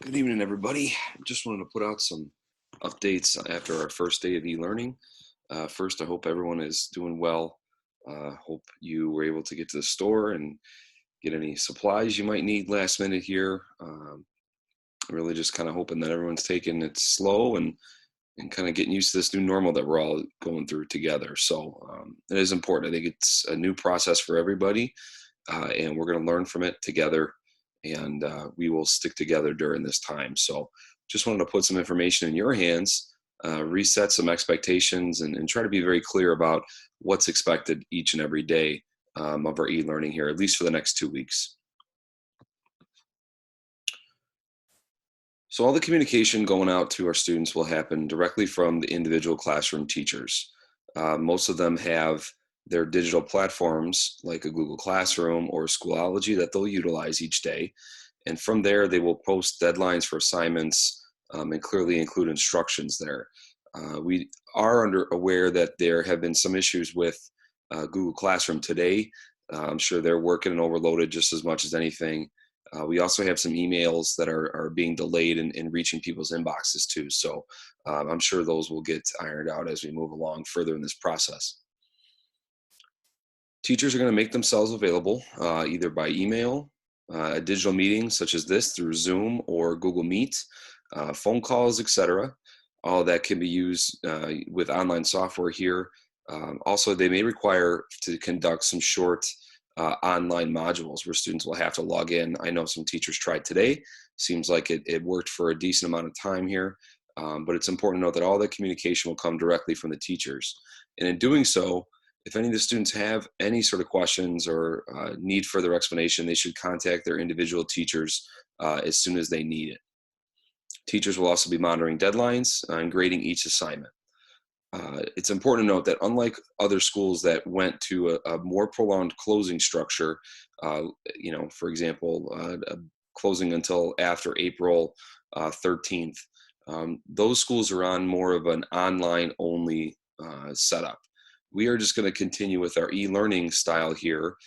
Good evening, everybody. Just wanted to put out some updates after our first day of e-learning. First, I hope everyone is doing well. Hope you were able to get to the store and get any supplies you might need last minute here. Really just kind of hoping that everyone's taking it slow and kind of getting used to this new normal that we're all going through together. So it is important. I think it's a new process for everybody, and we're going to learn from it together, and we will stick together during this time. So just wanted to put some information in your hands, reset some expectations, and try to be very clear about what's expected each and every day of our e-learning here, at least for the next 2 weeks. So all the communication going out to our students will happen directly from the individual classroom teachers. Most of them have their digital platforms like a Google Classroom or Schoology that they'll utilize each day. And from there, they will post deadlines for assignments and clearly include instructions there. We are aware that there have been some issues with Google Classroom today. I'm sure they're working and overloaded just as much as anything. We also have some emails that are being delayed in reaching people's inboxes too. So I'm sure those will get ironed out as we move along further in this process. Teachers are going to make themselves available either by email, a digital meeting such as this through Zoom or Google Meet, phone calls, etc. All of that can be used with online software here. Also, they may require to conduct some short online modules where students will have to log in. I know some teachers tried today. Seems like it worked for a decent amount of time here, but it's important to note that all that communication will come directly from the teachers. And in doing so, if any of the students have any sort of questions or need further explanation, they should contact their individual teachers as soon as they need it. Teachers will also be monitoring deadlines and grading each assignment. It's important to note that unlike other schools that went to a more prolonged closing structure, for example, closing until after April 13th, those schools are on more of an online only setup. We are just going to continue with our e-learning style here,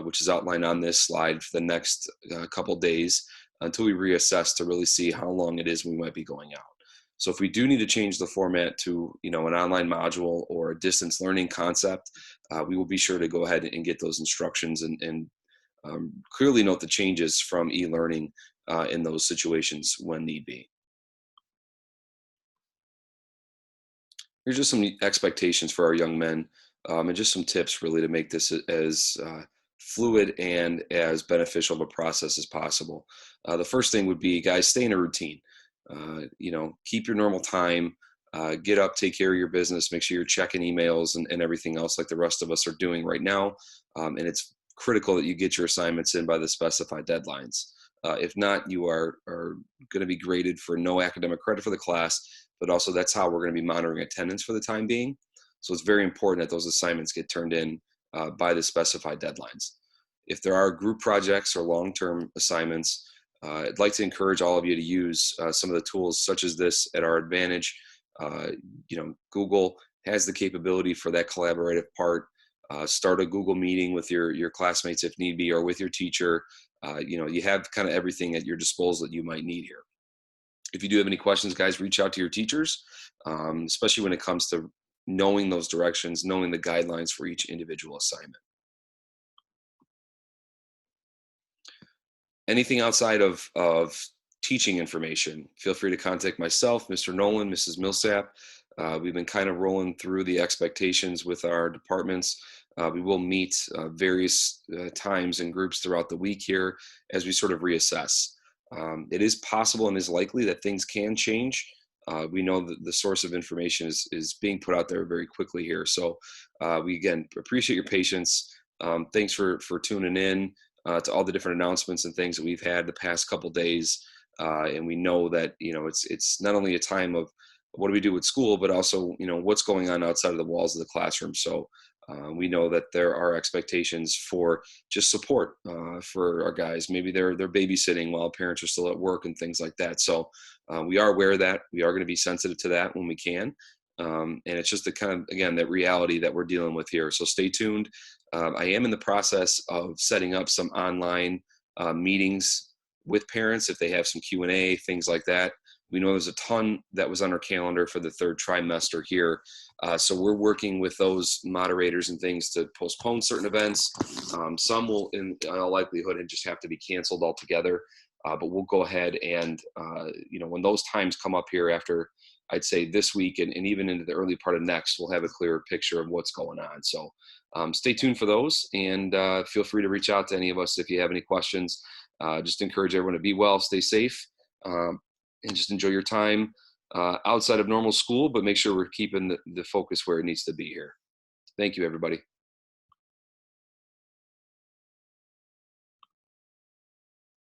which is outlined on this slide for the next couple days until we reassess to really see how long it is we might be going out. So if we do need to change the format to an online module or a distance learning concept, we will be sure to go ahead and get those instructions and clearly note the changes from e-learning in those situations when need be. Here's just some expectations for our young men and just some tips really to make this as fluid and as beneficial of a process as possible. The first thing would be, guys, stay in a routine. Keep your normal time, get up, take care of your business, make sure you're checking emails and everything else like the rest of us are doing right now. And it's critical that you get your assignments in by the specified deadlines. If not, you are going to be graded for no academic credit for the class, but also that's how we're going to be monitoring attendance for the time being. So it's very important that those assignments get turned in by the specified deadlines. If there are group projects or long-term assignments, I'd like to encourage all of you to use some of the tools such as this at our advantage. Google has the capability for that collaborative part. Start a Google meeting with your classmates if need be, or with your teacher. You have kind of everything at your disposal that you might need here. If you do have any questions, guys, reach out to your teachers, especially when it comes to knowing those directions, knowing the guidelines for each individual assignment. Anything outside of teaching information, feel free to contact myself, Mr. Nolan, Mrs. Millsap. We've been kind of rolling through the expectations with our departments. We will meet various times and groups throughout the week here as we sort of reassess. It is possible and is likely that things can change. We know that the source of information is being put out there very quickly here. So we, again, appreciate your patience. Thanks for tuning in to all the different announcements and things that we've had the past couple days. And we know that, it's not only a time of what do we do with school, but also, what's going on outside of the walls of the classroom. So we know that there are expectations for just support for our guys. Maybe they're babysitting while parents are still at work and things like that. So we are aware of that. We are going to be sensitive to that when we can. And it's just the kind of, again, that reality that we're dealing with here. So stay tuned. I am in the process of setting up some online meetings with parents if they have some Q&A, things like that. We know there's a ton that was on our calendar for the third trimester here. So we're working with those moderators and things to postpone certain events. Some will, in all likelihood, just have to be canceled altogether. But we'll go ahead and, when those times come up here after, I'd say this week and even into the early part of next, we'll have a clearer picture of what's going on. So stay tuned for those, and feel free to reach out to any of us if you have any questions. Just encourage everyone to be well, stay safe, and just enjoy your time outside of normal school, but make sure we're keeping the focus where it needs to be here. Thank you, everybody.